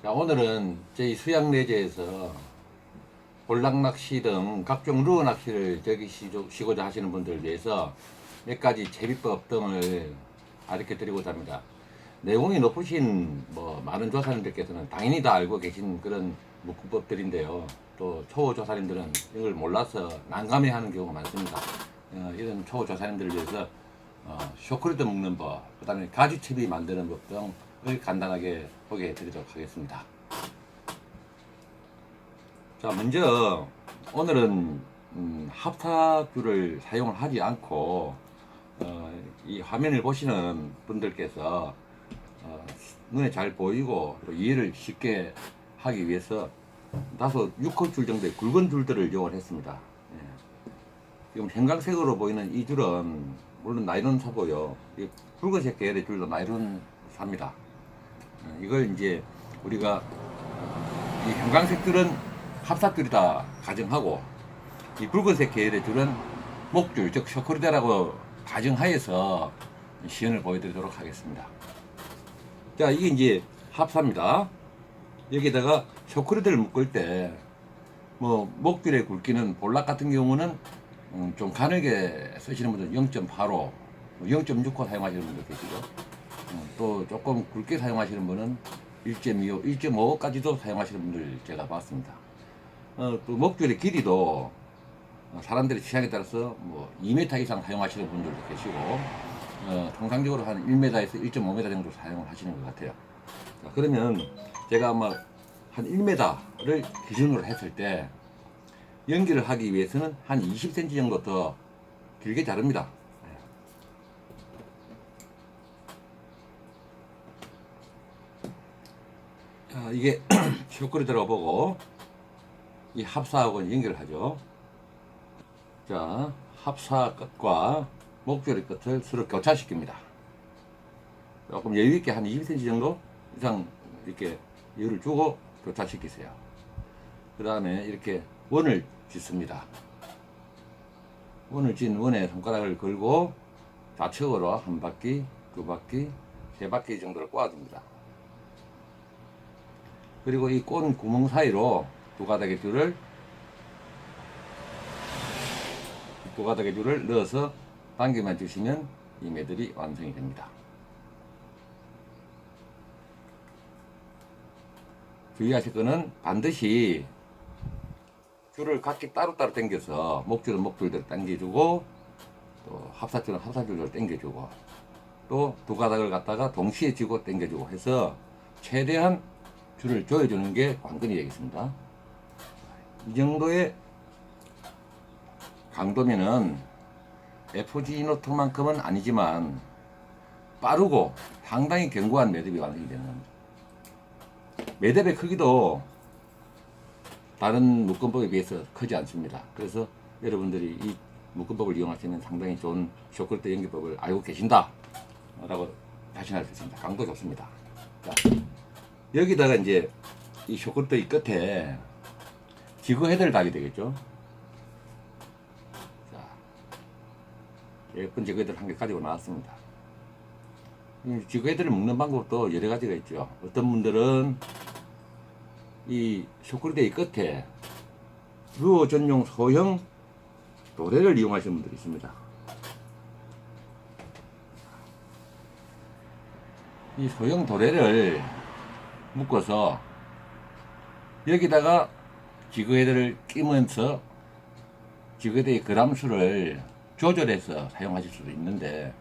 자, 오늘은 저희 수양내제에서 볼락낚시 등 각종 루어 낚시를 즐기시고자 하시는 분들을 위해서 몇 가지 제비법 등을 가르쳐 드리고자 합니다. 내공이 높으신 많은 조사님들께서는 당연히 다 알고 계신 그런 묶음법들인데요. 또 초보 조사님들은 이걸 몰라서 난감해하는 경우가 많습니다. 이런 초보 조사님들을 위해서 쇼크리드 묶는 법, 그 다음에 가지채비 만드는 법 등을 간단하게 소개해 드리도록 하겠습니다. 자, 먼저 오늘은 합사줄을 사용을 하지 않고 이 화면을 보시는 분들께서 눈에 잘 보이고 또 이해를 쉽게 하기 위해서 다소 6호 줄 정도의 굵은 줄들을 이용을 했습니다. 지금 형광색으로 보이는 이 줄은 물론 나이론 사고요. 이 붉은색 계열의 줄도 나이론 삽니다. 이걸 이제 우리가 이 형광색 줄은 합사줄이다 가정하고 이 붉은색 계열의 줄은 목줄, 즉 쇼크리드라고 가정하에서 시연을 보여드리도록 하겠습니다. 자, 이게 이제 합사입니다. 여기다가 쇼크리드를 묶을 때 목줄의 굵기는 볼락 같은 경우는 좀 가늘게 쓰시는 분들은 0.85, 0.65 사용하시는 분들 계시고 또 조금 굵게 사용하시는 분은 1.25, 1.5까지도 사용하시는 분들 제가 봤습니다. 또 목줄의 길이도 사람들의 취향에 따라서 2m 이상 사용하시는 분들도 계시고 통상적으로 한 1m에서 1.5m 정도 사용을 하시는 것 같아요. 자, 그러면 제가 아마 한 1m를 기준으로 했을 때 연기를 하기 위해서는 한 20cm 정도 더 길게 자릅니다. 자, 이게 쇼크리드라고 보고 이 합사하고 연결을 하죠. 자, 합사 끝과 목줄의 끝을 서로 교차시킵니다. 조금 여유 있게 한 20cm 정도 이상 이렇게 여유를 주고 교차시키세요. 그 다음에 이렇게 원을 짓습니다. 원을 짓는 원에 손가락을 걸고 좌측으로 한 바퀴, 두 바퀴, 세 바퀴 정도를 꼬아줍니다. 그리고 이 꼰 구멍 사이로 두 가닥의 줄을 넣어서 당겨만 주시면 이 매듭이 완성이 됩니다. 주의하실 거는 반드시 줄을 각기 따로따로 당겨서 목줄은 목줄대로 당겨주고 또 합사줄은 합사줄대로 당겨주고 또 두 가닥을 갖다가 동시에 쥐고 당겨주고 해서 최대한 줄을 조여주는 게 관건이 되겠습니다. 이 정도의 강도면은 FG 노트만큼은 아니지만 빠르고 상당히 견고한 매듭이 완성이 되는 겁니다. 매듭의 크기도 다른 묶음법에 비해서 크지 않습니다. 그래서 여러분들이 이 묶음법을 이용하시면 상당히 좋은 쇼크리드 연기법을 알고 계신다 라고 자신할 수 있습니다. 강도 좋습니다. 자, 여기다가 이제 이 쇼크리드 이 끝에 지그 헤드를 달게 되겠죠. 자, 예쁜 지그 헤드를 한 개 가지고 나왔습니다. 지그 헤드를 묶는 방법도 여러 가지가 있죠. 어떤 분들은 이 쇼크리드 이 끝에 루어 전용 소형 도래를 이용하시는 분들이 있습니다. 이 소형 도래를 묶어서 여기다가 지그헤드를 끼면서 지그헤드의 그람수를 조절해서 사용하실 수도 있는데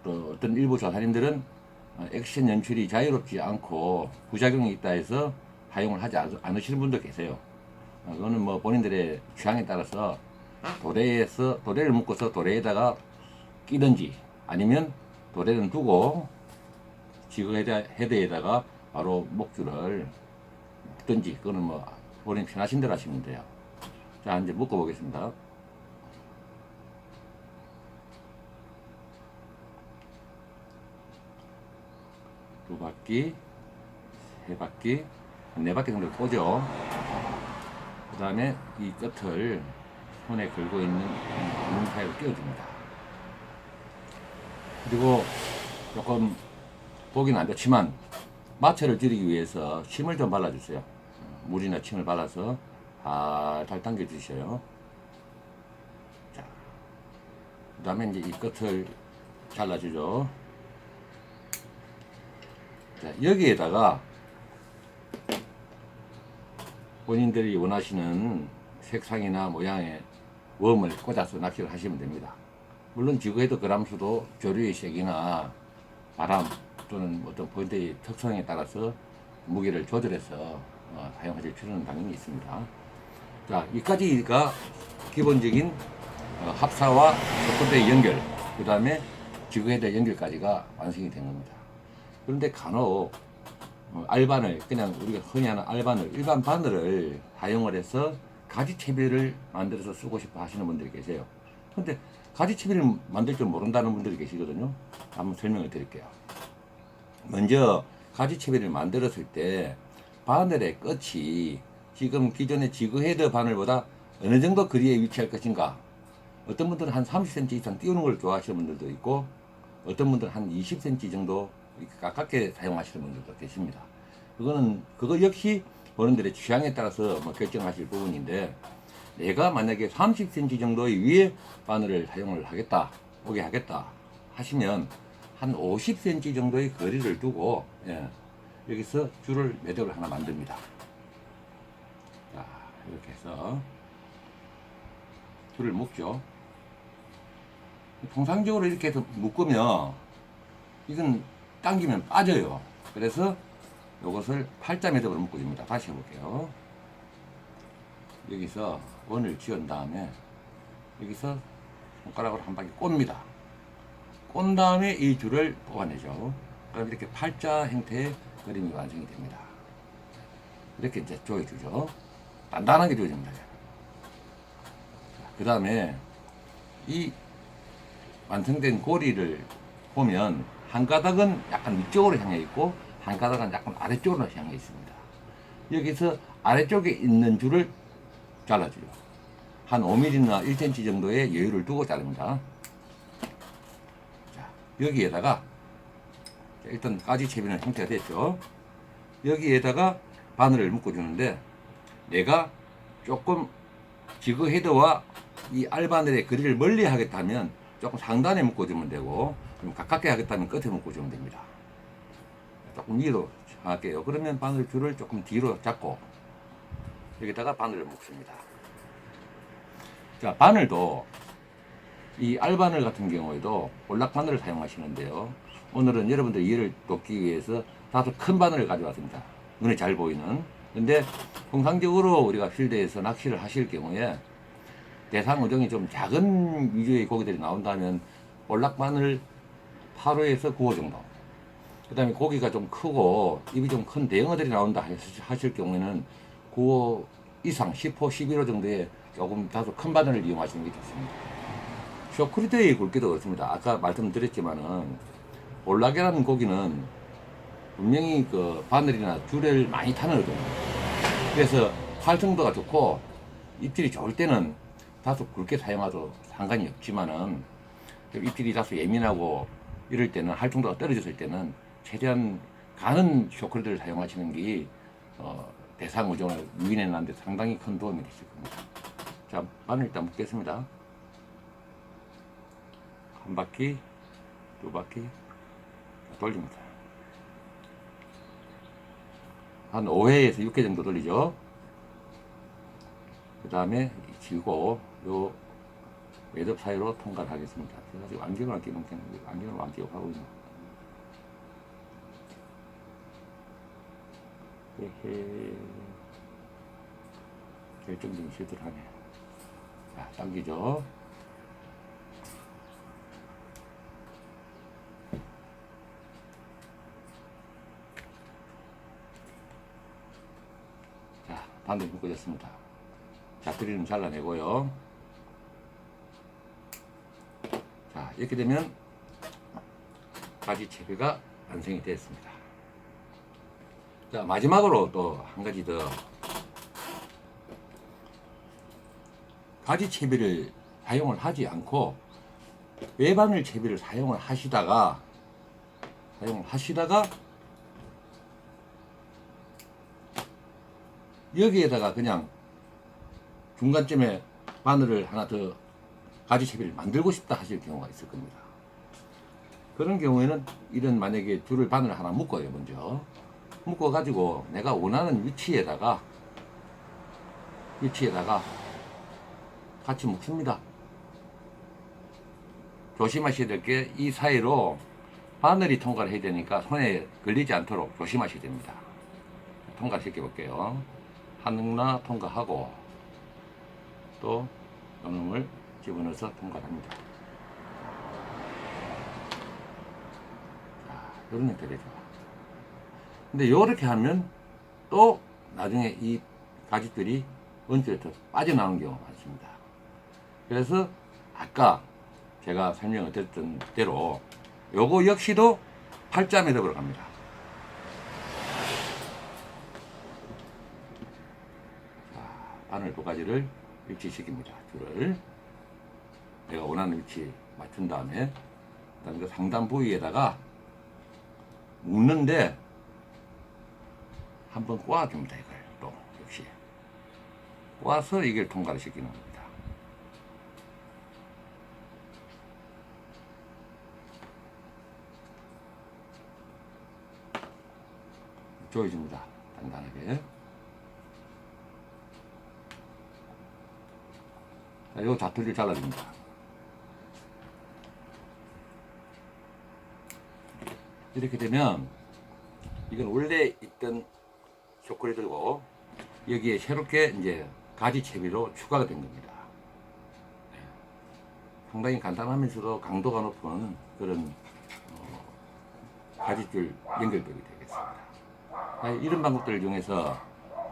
또 어떤 일부 조사님들은 액션 연출이 자유롭지 않고 부작용이 있다 해서 사용을 하지 않으시는 분도 계세요. 그거는 본인들의 취향에 따라서 도래를 묶어서 도래에다가 끼든지 아니면 도래는 두고 지그헤드에다가 바로 목줄을 묶든지 그거는 본인 편하신 대로 하시면 돼요. 자, 이제 묶어 보겠습니다. 두 바퀴, 세 바퀴, 네 바퀴 정도 꼬죠. 그 다음에 이 끝을 손에 걸고 있는 구멍 사이로 끼워줍니다. 그리고 조금 보기는 안 좋지만 마찰을 줄이기 위해서 침을 좀 발라주세요. 물이나 침을 발라서 달달 당겨주셔요. 자, 그 다음에 이제 이 끝을 잘라주죠. 자, 여기에다가 본인들이 원하시는 색상이나 모양의 웜을 꽂아서 낚시를 하시면 됩니다. 물론 지구헤드 그람수도 조류의 색이나 바람 또는 어떤 포인트의 특성에 따라서 무게를 조절해서 사용하실 필요는 당연히 있습니다. 자, 이까지가 기본적인 합사와 첫 연결, 그 다음에 지구헤드 연결까지가 완성이 된 겁니다. 그런데 간혹 알바늘, 그냥 우리가 흔히 하는 알바늘, 일반 바늘을 사용을 해서 가지채비를 만들어서 쓰고 싶어 하시는 분들이 계세요. 근데 가지채비를 만들 줄 모른다는 분들이 계시거든요. 한번 설명을 드릴게요. 먼저 가지채비를 만들었을 때 바늘의 끝이 지금 기존의 지그헤드 바늘보다 어느 정도 거리에 위치할 것인가. 어떤 분들은 한 30cm 이상 띄우는 걸 좋아하시는 분들도 있고, 어떤 분들은 한 20cm 정도 가깝게 사용하시는 분들도 계십니다. 그거 역시 본인들의 취향에 따라서 결정하실 부분인데, 내가 만약에 30cm 정도의 위에 바늘을 사용을 하겠다, 오게 하겠다 하시면 한 50cm 정도의 거리를 두고, 여기서 줄을 매듭을 하나 만듭니다. 자, 이렇게 해서 줄을 묶죠. 통상적으로 이렇게 해서 묶으면 이건 당기면 빠져요. 그래서 이것을 팔자 매듭으로 묶어줍니다. 다시 해볼게요. 여기서 원을 지은 다음에 여기서 손가락으로 한 바퀴 꼽니다. 꼰 다음에 이 줄을 뽑아내죠. 그럼 이렇게 팔자 형태의 그림이 완성이 됩니다. 이렇게 이제 조여주죠. 단단하게 조여줍니다. 그 다음에 이 완성된 고리를 보면 한 가닥은 약간 위쪽으로 향해 있고 한 가닥은 약간 아래쪽으로 향해 있습니다. 여기서 아래쪽에 있는 줄을 잘라줘요. 한 5mm나 1cm 정도의 여유를 두고 자릅니다. 자, 여기에다가 일단 가지채비는 형태가 됐죠. 여기에다가 바늘을 묶어주는데, 내가 조금 지그헤드와 이 알바늘의 거리를 멀리 하겠다면 조금 상단에 묶어주면 되고, 좀 가깝게 하겠다면 끝에 묶어주면 됩니다. 조금 위로 할게요. 그러면 바늘 줄을 조금 뒤로 잡고 여기다가 바늘을 묶습니다. 자, 바늘도 이 알바늘 같은 경우에도 볼락 바늘을 사용하시는데요. 오늘은 여러분들 이해를 돕기 위해서 다소 큰 바늘을 가져왔습니다. 눈에 잘 보이는. 근데 통상적으로 우리가 필드에서 낚시를 하실 경우에 대상 어종이 좀 작은 위주의 고기들이 나온다면 볼락 바늘 8호에서 9호 정도. 그 다음에 고기가 좀 크고 입이 좀 큰 대형어들이 나온다 하실 경우에는 9호 이상 10호, 11호 정도의 조금 다소 큰 바늘을 이용하시는 게 좋습니다. 쇼크리드의 굵기도 그렇습니다. 아까 말씀드렸지만은 볼락이라는 고기는 분명히 그 바늘이나 줄을 많이 타는 어종입니다. 그래서 활성도가 좋고 입질이 좋을 때는 다소 굵게 사용하도 상관이 없지만은 입질이 다소 예민하고 이럴 때는 활성도가 떨어졌을 때는 최대한 가는 쇼크리드를 사용하시는 게 대상 어종을 유인해내는데 상당히 큰 도움이 되실 겁니다. 자, 바늘 일단 묶겠습니다. 한 바퀴, 두 바퀴 돌립니다. 한 5회에서 6회 정도 돌리죠. 그 다음에 지고 요 매듭 사이로 통과를 하겠습니다. 제가 지금 안경을 안 끼고 안경을 안 끼고 하고 있는. 헤헤. 결정적인 실수를 하네. 자, 당기죠. 자, 반대로 묶어졌습니다. 자, 드리는 잘라내고요. 자, 이렇게 되면 가지채비가 완성이 되었습니다. 자, 마지막으로 또 한 가지 더. 가지채비를 사용을 하지 않고 외바늘 채비를 사용을 하시다가 여기에다가 그냥 중간쯤에 바늘을 하나 더 가지채비를 만들고 싶다 하실 경우가 있을 겁니다. 그런 경우에는 이런 만약에 줄을 바늘을 하나 묶어요. 먼저 묶어 가지고 내가 원하는 위치에다가 같이 묶습니다. 조심하셔야 될 게 이 사이로 바늘이 통과를 해야 되니까 손에 걸리지 않도록 조심하셔야 됩니다. 통과를 시켜 볼게요. 하나 통과하고 또 요놈을 집어넣어서 통과합니다. 자, 이런 형태로 되죠. 근데 요렇게 하면 또 나중에 이 가지들이 원줄에서 빠져나오는 경우가 많습니다. 그래서 아까 제가 설명을 드렸던 대로 요거 역시도 8자 매듭으로 갑니다. 자, 바늘 두 가지를 위치시킵니다. 줄을 내가 원하는 위치 맞춘 다음에 그다음에 그 상단 부위에다가 묶는데 한번 꼬아줍니다. 이걸 또 역시 꼬아서 이걸 통과를 시키는 겁니다. 조여줍니다. 단단하게. 자, 요 자투리를 잘라줍니다. 이렇게 되면 이건 원래 있던 초콜릿들고 여기에 새롭게 이제 가지채비로 추가가 된 겁니다. 네. 상당히 간단하면서도 강도가 높은 그런 가지줄 연결법이 되겠습니다. 이런 방법들을 이용해서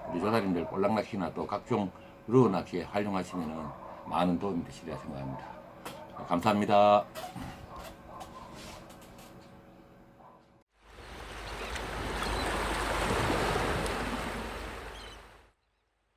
우리 조사님들 볼락낚시나 또 각종 루어 낚시에 활용하시면 많은 도움이 되시리라 생각합니다. 감사합니다.